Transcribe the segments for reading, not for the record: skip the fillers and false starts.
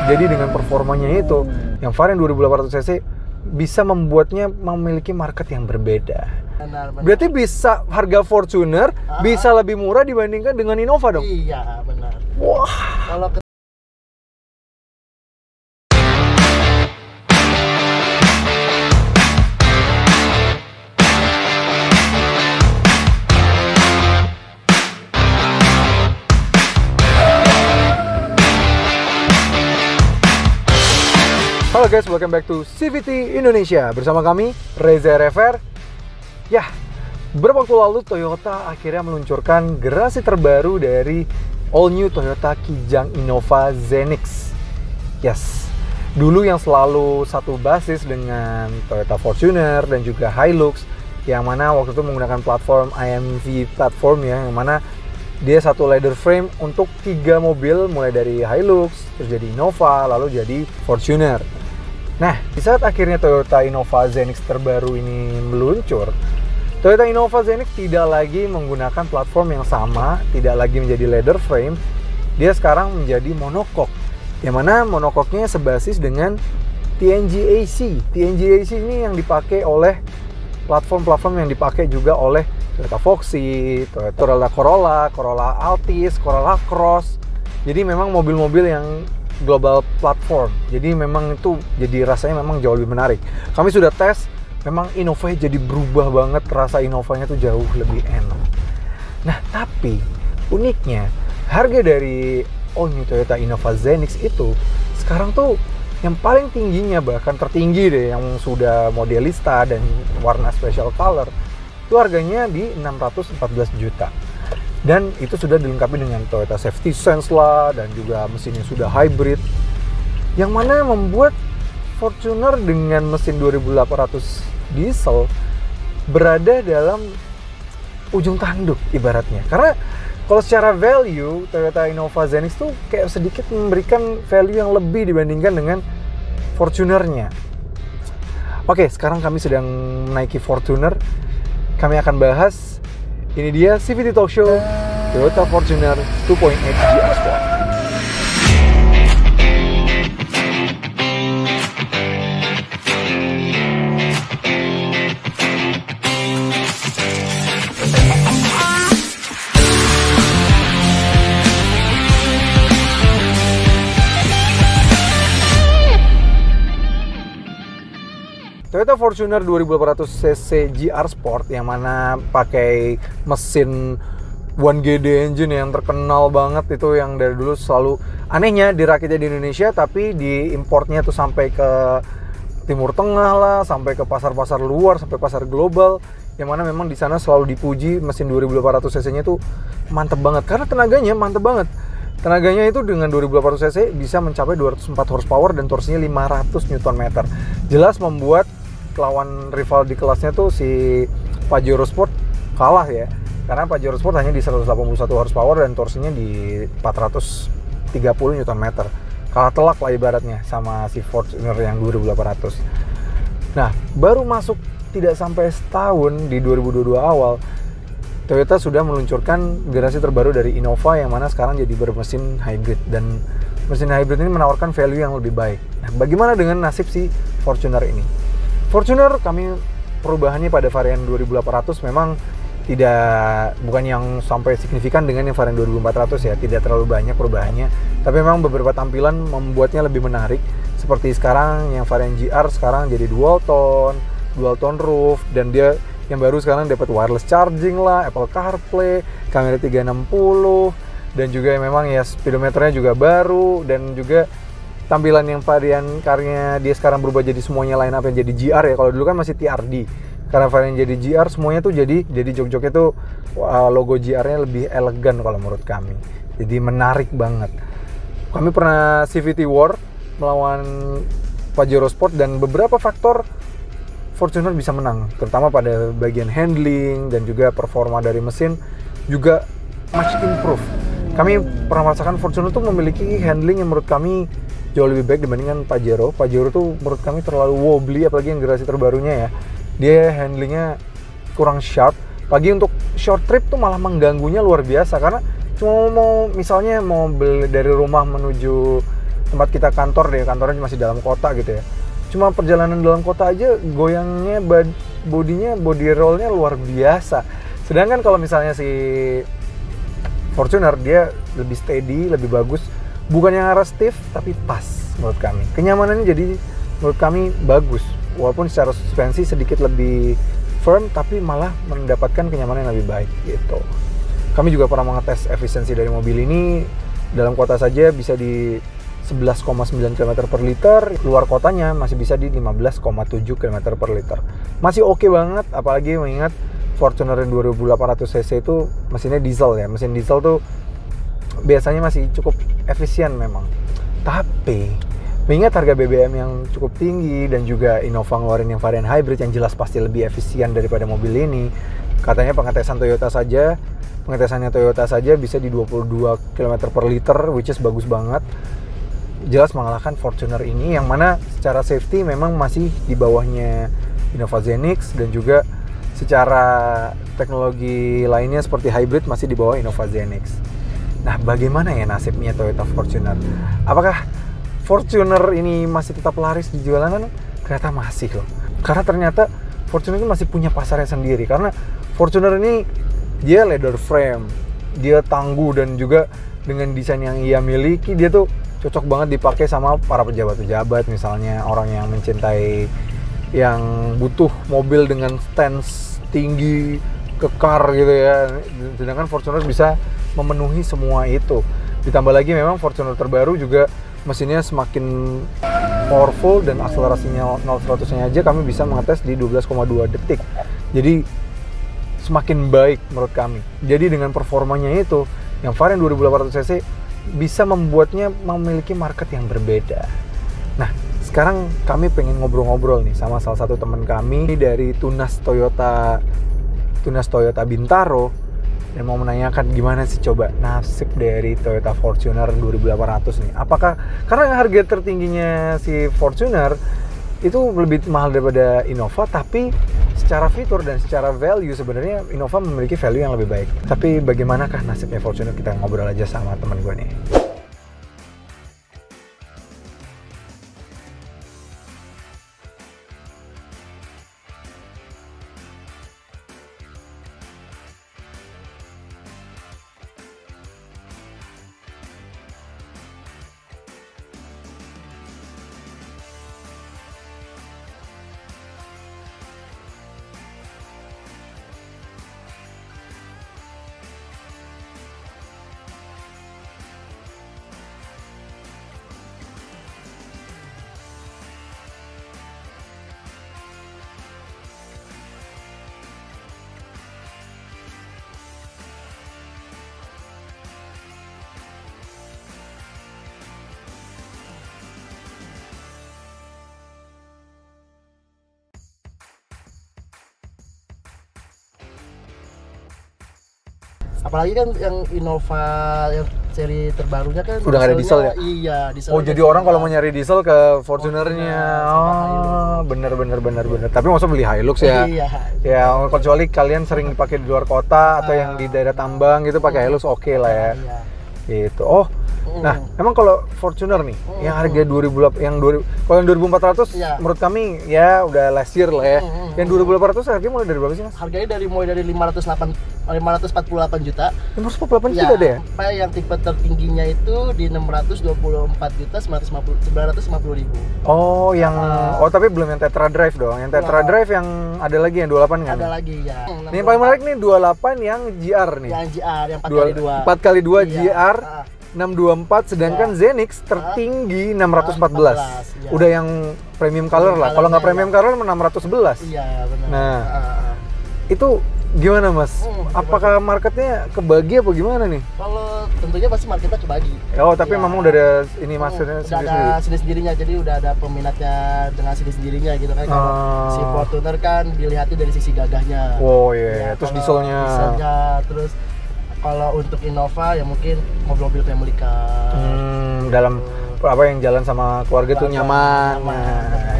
Jadi dengan performanya itu, yang varian 2800 cc bisa membuatnya memiliki market yang berbeda. Benar. Berarti bisa harga Fortuner bisa lebih murah dibandingkan dengan Innova dong? Iya, benar. Wah. Kalau Halo guys, welcome back to CVT Indonesia. Bersama kami, Reza Rever. Ya, beberapa waktu lalu Toyota akhirnya meluncurkan generasi terbaru dari all new Toyota Kijang Innova Zenix. Yes, dulu yang selalu satu basis dengan Toyota Fortuner dan juga Hilux, yang mana waktu itu menggunakan platform IMV platform ya, yang mana dia satu ladder frame untuk 3 mobil, mulai dari Hilux, terus jadi Innova, lalu jadi Fortuner. Nah, di saat akhirnya Toyota Innova Zenix terbaru ini meluncur, Toyota Innova Zenix tidak lagi menggunakan platform yang sama, tidak lagi menjadi ladder frame, dia sekarang menjadi monocoque, yang mana monocoque-nya sebasis dengan TNGA AC. TNGA AC ini yang dipakai oleh platform-platform yang dipakai juga oleh Toyota Foxy, Toyota Corolla, Corolla Altis, Corolla Cross. Jadi memang mobil-mobil yang global platform. Jadi memang itu jadi rasanya memang jauh lebih menarik. Kami sudah tes, memang Innova jadi berubah banget, rasa Innovanya tuh jauh lebih enak. Nah, tapi uniknya harga dari all new Toyota Innova Zenix itu sekarang tuh yang paling tingginya, bahkan tertinggi deh, yang sudah modelista dan warna special color, itu harganya di 614 juta. Dan itu sudah dilengkapi dengan Toyota Safety Sense lah, dan juga mesinnya sudah hybrid, yang mana membuat Fortuner dengan mesin 2800 diesel berada dalam ujung tanduk ibaratnya. Karena kalau secara value, Toyota Innova Zenix tuh kayak sedikit memberikan value yang lebih dibandingkan dengan Fortunernya. Oke, sekarang kami sedang menaiki Fortuner. Kami akan bahas, ini dia CVT Talk Show Toyota Fortuner 2.8 GR Sport. Toyota Fortuner 2800 cc GR Sport yang mana pakai mesin 1GD engine yang terkenal banget, itu yang dari dulu selalu anehnya dirakitnya di Indonesia tapi diimportnya tuh sampai ke Timur Tengah lah, sampai ke pasar-pasar luar, sampai pasar global, yang mana memang di sana selalu dipuji mesin 2800 cc-nya tuh mantep banget karena tenaganya mantep banget. Tenaganya itu dengan 2800 cc bisa mencapai 204 horsepower dan torsinya 500 Nm. Jelas membuat lawan rival di kelasnya tuh si Pajero Sport kalah ya, karena Pajero Sport hanya di 181 horsepower dan torsinya di 430 Nm. Kalah telak lah ibaratnya sama si Fortuner yang 2800. Nah, baru masuk tidak sampai setahun di 2022 awal, Toyota sudah meluncurkan generasi terbaru dari Innova yang mana sekarang jadi bermesin hybrid, dan mesin hybrid ini menawarkan value yang lebih baik. Nah, bagaimana dengan nasib si Fortuner ini? Fortuner kami perubahannya pada varian 2800 memang bukan yang sampai signifikan dengan yang varian 2400 ya, tidak terlalu banyak perubahannya, tapi memang beberapa tampilan membuatnya lebih menarik. Seperti sekarang yang varian GR sekarang jadi dual tone roof, dan dia yang baru sekarang dapat wireless charging lah, Apple CarPlay, kamera 360, dan juga memang ya speedometernya juga baru, dan juga tampilan yang varian karnya dia sekarang berubah jadi semuanya line up yang jadi GR ya. Kalau dulu kan masih TRD, karena varian jadi GR semuanya tuh jadi jok-joknya tuh logo GR-nya lebih elegan kalau menurut kami. Jadi menarik banget. Kami pernah CVT War melawan Pajero Sport dan beberapa faktor Fortuner bisa menang, terutama pada bagian handling dan juga performa dari mesin juga much improve. Kami pernah merasakan Fortuner tuh memiliki handling yang menurut kami jauh lebih baik dibandingkan Pajero. Pajero tuh menurut kami terlalu wobbly, apalagi yang generasi terbarunya ya. Dia handlingnya kurang sharp. Pagi untuk short trip tuh malah mengganggunya luar biasa, karena cuma misalnya mau dari rumah menuju tempat kita kantor deh, kantornya masih dalam kota gitu ya. Cuma perjalanan dalam kota aja goyangnya bodinya, body rollnya luar biasa. Sedangkan kalau misalnya si Fortuner dia lebih steady, lebih bagus, bukannya arah stiff tapi pas menurut kami. Kenyamanannya jadi menurut kami bagus, walaupun secara suspensi sedikit lebih firm tapi malah mendapatkan kenyamanan yang lebih baik gitu. Kami juga pernah mengetes efisiensi dari mobil ini. Dalam kota saja bisa di 11,9 km per liter, luar kotanya masih bisa di 15,7 km per liter. Masih oke banget, apalagi mengingat Fortuner 2800 cc itu mesinnya diesel ya. Mesin diesel tuh biasanya masih cukup efisien memang. Tapi mengingat harga BBM yang cukup tinggi dan juga Innova ngeluarin yang varian hybrid yang jelas pasti lebih efisien daripada mobil ini. Katanya pengetesannya Toyota saja bisa di 22 km per liter, which is bagus banget. Jelas mengalahkan Fortuner ini, yang mana secara safety memang masih di bawahnya Innova Zenix, dan juga secara teknologi lainnya seperti hybrid masih di bawah Innova Zenix. Nah, bagaimana ya nasibnya Toyota Fortuner? Apakah Fortuner ini masih tetap laris di jalanan? Ternyata masih loh. Karena ternyata Fortuner ini masih punya pasarnya sendiri. Karena Fortuner ini dia leather frame, dia tangguh, dan juga dengan desain yang ia miliki, dia tuh cocok banget dipakai sama para pejabat-pejabat, misalnya orang yang mencintai, yang butuh mobil dengan stance tinggi, kekar gitu ya. Sedangkan Fortuner bisa memenuhi semua itu. Ditambah lagi memang Fortuner terbaru juga mesinnya semakin powerful, dan akselerasinya 0-100-nya aja kami bisa mengetes di 12,2 detik. Jadi semakin baik menurut kami. Jadi dengan performanya itu, yang varian 2800 cc bisa membuatnya memiliki market yang berbeda. Nah, sekarang kami pengen ngobrol-ngobrol nih sama salah satu teman kami dari Tunas Toyota Bintaro, dan mau menanyakan gimana sih coba nasib dari Toyota Fortuner 2800 nih. Apakah karena harga tertingginya si Fortuner itu lebih mahal daripada Innova, tapi secara fitur dan secara value sebenarnya Innova memiliki value yang lebih baik. Tapi bagaimanakah nasibnya Fortuner? Kita ngobrol aja sama teman gue nih. Apalagi kan yang Innova yang seri terbarunya kan udah nggak ada diesel ya? Iya, diesel. Oh, jadi orang kalau mau nyari diesel ke Fortunernya. Oh, bener. Tapi maksudnya beli Hilux ya? Iya. Ya, kecuali kalian sering dipakai di luar kota atau yang di daerah tambang gitu, pakai Hilux oke lah ya. Iya. Gitu. Oh. Nah, emang kalau Fortuner nih, yang harga 2000, kalau yang 2400 iya, menurut kami ya udah last year lah ya. Yang 2800 harganya mulai dari berapa sih, Mas? Harganya mulai dari 548 juta. 548 juta deh. Sampai yang tipe tertingginya itu di 624 juta 950 ribu. Oh, tapi belum yang Tetra Drive dong. Yang Tetra Drive yang ada lagi yang 28 kan? Ada lagi ya. Ini yang paling menarik nih 28 yang GR nih. Yang GR yang 4x2. 4x2 GR 624, sedangkan Zenix tertinggi 614. Iya. Udah yang premium color lah. Kalau nggak premium color 611. Iya, benar. Nah, itu gimana, Mas? Apakah marketnya kebagi apa gimana nih? Kalau tentunya pasti marketnya kebagi. Oh, tapi memang udah ada ini maksudnya udah ada sendiri-sendirinya, jadi udah ada peminatnya dengan sendiri-sendirinya gitu kan. Kalau si Fortuner kan dilihatnya dari sisi gagahnya. Oh iya, ya, terus dieselnya, terus kalau untuk Innova ya mungkin mobil-mobil family car. Dalam apa yang jalan sama keluarga tuh nyaman.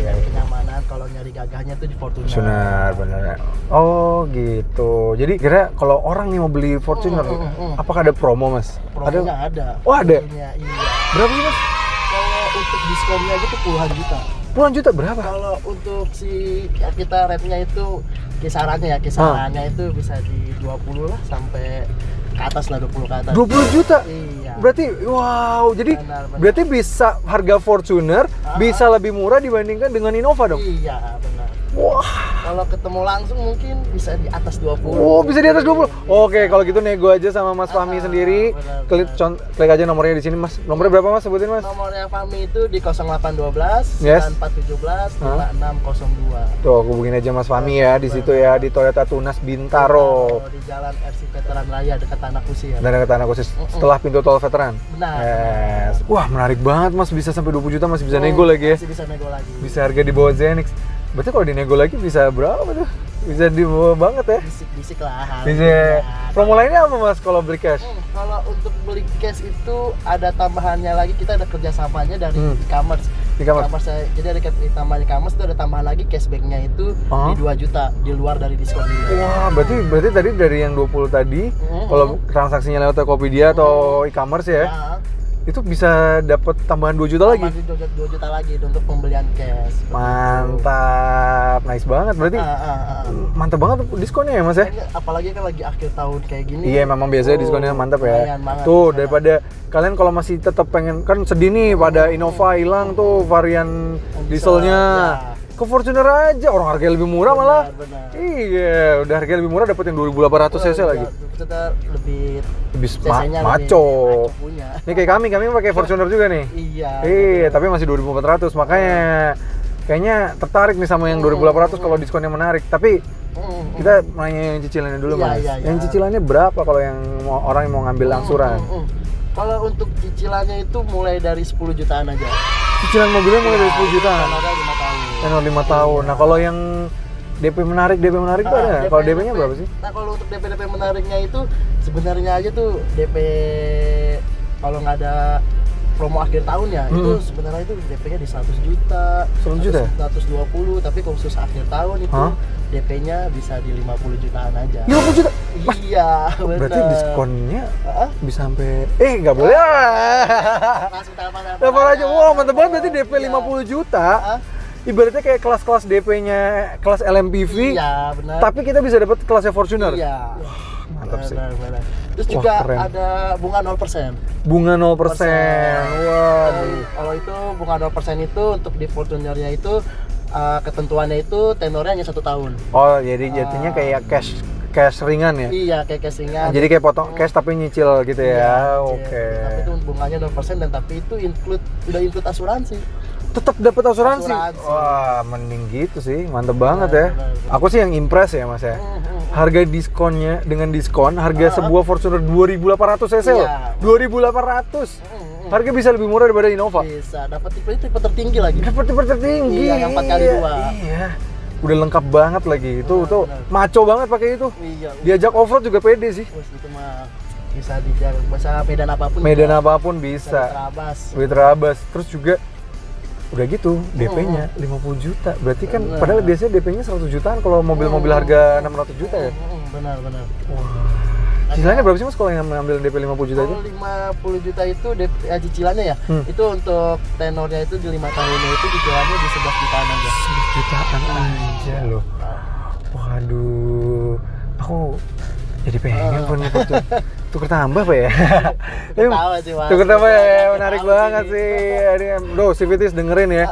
Ya, kenyamanan. Kalau nyari gagahnya tuh di Fortuner. Benar. Oh gitu. Jadi kira kalau orang nih mau beli Fortuner, apakah ada promo, Mas? Promonya ada. Oh ada. Iya. Berapa sih, Mas? Kalau diskonnya aja tuh puluhan juta. Puluhan juta berapa? Kalau untuk si ya kita rate-nya itu kisarannya itu bisa di 20 lah sampai ke atas lah, 20 ke atas. 20 juta? Iya. Berarti wow, jadi Benar. berarti bisa harga Fortuner bisa lebih murah dibandingkan dengan Innova dong? Iya, benar. Wah. Kalau ketemu langsung mungkin bisa di atas 20. Oh, bisa di atas 20. Oke, kalau gitu nego aja sama Mas Fahmi sendiri. Benar. Klik aja nomornya di sini, Mas. Nomornya berapa, Mas? Sebutin, Mas. Nomornya Fahmi itu di 0812 Yes. 9417 5602. Tuh, hubungin aja Mas Fahmi ya di situ ya, di Toyota Tunas Bintaro. Di Jalan RC Veteran Raya dekat Tanah Kusir. Dan dekat Tanah Khusus setelah pintu tol veteran. Benar. Yes. Wah, menarik banget, Mas. Bisa sampai 20 juta masih bisa nego lagi ya. Masih bisa nego lagi. Bisa harga di bawah Zenix. Berarti kalau dinego lagi bisa berapa tuh? Bisa di bawah banget ya? Bisik-bisik lah. Bisa. Promo lainnya apa, Mas, kalau beli cash? Kalau untuk beli cash itu ada tambahannya lagi, kita ada kerjasamanya dari e-commerce. Jadi ada tambahan e-commerce itu ada tambahan lagi cashbacknya itu di 2 juta di luar dari diskon ini. Wah, berarti tadi dari yang 20 tadi, kalau transaksinya lewat Tokopedia atau e-commerce ya, itu bisa dapat tambahan 2 juta lagi. 2 juta lagi untuk pembelian cash. Mantap, nice banget. Berarti mantap banget diskonnya ya, Mas ya. Apalagi kan lagi akhir tahun kayak gini. Iya, memang biasanya diskonnya mantap ya. Banget, tuh daripada kalian kalau masih tetap pengen, kan sedih nih pada Innova hilang tuh varian dieselnya. Ke Fortuner aja, orang harganya lebih murah malah. Benar. Iya, udah harganya lebih murah dapat yang 2800 cc lagi. Kita lebih Lebih maco. punya. Ini kayak kami pakai Fortuner juga nih. Iya. Tapi masih 2400, makanya kayaknya tertarik nih sama yang 2800 kalau diskonnya menarik. Tapi kita nanya yang cicilannya dulu, Mas. Yang cicilannya berapa kalau yang orang yang mau ngambil angsuran? Kalau untuk cicilannya itu mulai dari 10 jutaan aja. Cicilan mobilnya mulai dari 10 jutaan. Tenor 5 tahun. Tenor 5 tahun. Nah, kalau yang DP menarik itu ada. Kalau DP-nya berapa sih? Nah, kalau untuk DP menariknya itu sebenarnya aja tuh DP kalau nggak ada promo akhir tahun ya, itu sebenarnya itu DP-nya di 100 juta. 100 juta? 120, tapi khusus akhir tahun itu DP-nya bisa di 50 jutaan aja. 50 juta? Iya, benar. Berarti diskonnya bisa sampai nggak boleh. Langsung telepon aja. Wah, mantap banget, berarti DP 50 juta. Ibaratnya kayak kelas-kelas DP-nya kelas LMPV. Iya, benar. Tapi kita bisa dapat kelasnya Fortuner. Iya. Wah, mantap sih. Benar. Terus juga keren. ada bunga 0%. Bunga 0%. Wah. Kalau itu bunga 0% itu untuk di Fortunernya itu ketentuannya itu tenornya hanya 1 tahun. Oh, jadi jadinya kayak cash ringan ya? Iya, kayak cash ringan. Jadi kayak potong cash tapi nyicil gitu ya. Oke. Tapi itu bunganya 0% dan tapi itu udah include asuransi. Tetap dapat asuransi. Wah, mending gitu sih. Mantep banget ya. Aku sih yang impress ya, Mas ya. Harga diskonnya dengan diskon harga sebuah Fortuner 2800 cc loh. 2800. Harga bisa lebih murah daripada Innova. Bisa, dapat tipe tertinggi lagi. Dapat tipe tertinggi. Iya, yang 4x2. Iya. Udah lengkap banget lagi. Itu maco banget pakai itu. Iya. Diajak off-road juga pede sih. Itu mah bisa dijaga bahasa medan apapun. Medan apapun bisa. Terabas. Terus juga udah gitu DP-nya 50 juta. Berarti kan padahal biasanya DP-nya 100 jutaan kalau mobil-mobil harga 600 juta ya. Benar. Wah. Cicilannya berapa sih, Mas, kalau yang mengambil DP 50 juta itu? Kalau 50 juta itu cicilannya ya. Itu untuk tenornya itu di 5 tahunnya itu cicilannya di 11 jutaan aja. 11 jutaan aja loh. Waduh. Aku jadi pengen punya tuker tambah Pak ya. Tuker tambah ya, menarik banget sih. Duh, Civities dengerin ya.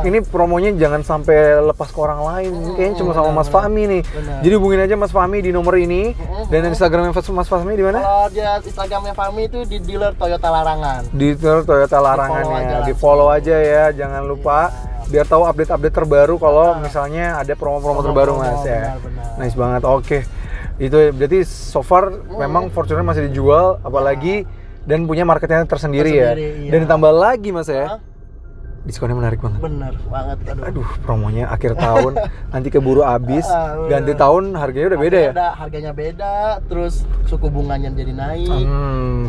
Ini promonya jangan sampai lepas ke orang lain. Kayaknya cuma sama Mas Fahmi nih. Jadi hubungin aja Mas Fahmi di nomor ini. Dan Instagramnya Mas Fahmi di mana? Kalau dia Instagramnya Fahmi itu di dealer Toyota Larangan. Di dealer Toyota Larangan ya. Di follow aja ya, jangan lupa. Biar tahu update-update terbaru kalau misalnya ada promo-promo terbaru Mas ya. Nice banget. Oke. Itu berarti so far memang Fortuner masih dijual, apalagi dan punya marketnya tersendiri ya. Iya. Dan ditambah lagi Mas ya. Diskonnya menarik banget. Bener banget. Aduh, promonya akhir tahun nanti keburu habis. Ganti tahun harganya udah beda ya? Harganya beda, terus suku bunganya jadi naik.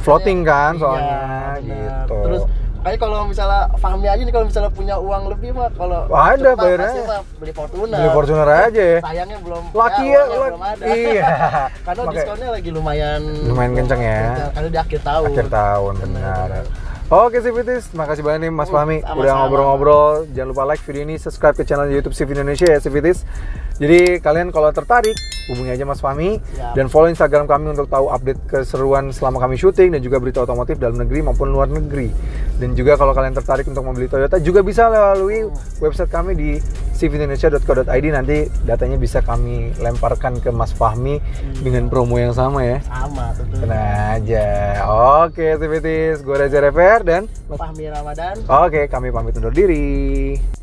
Floating kan soalnya gitu. Terus kayak kalau misalnya Fahmi aja nih, kalau misalnya punya uang lebih mah kalau ada bayarnya beli Fortuner. Beli Fortuner aja ya. Sayangnya belum. Laki ya, belum ada. Iya. Karena diskonnya lagi lumayan kenceng ya. Karena di akhir tahun. Akhir tahun benar. Oke Civities, makasih banget nih Mas Fahmi udah ngobrol-ngobrol. Jangan lupa like video ini, subscribe ke channel YouTube CV Indonesia ya Civities. Jadi kalian kalau tertarik hubungi aja Mas Fahmi dan follow Instagram kami untuk tahu update keseruan selama kami syuting dan juga berita otomotif dalam negeri maupun luar negeri. Dan juga kalau kalian tertarik untuk membeli Toyota juga bisa melalui website kami di cvindonesia.co.id. Nanti datanya bisa kami lemparkan ke Mas Fahmi dengan promo yang sama ya. Sama tentunya. Tenang aja. Oke Civities, gue Reza Rever dan Fahmi Ramadan. Oke, kami pamit undur diri.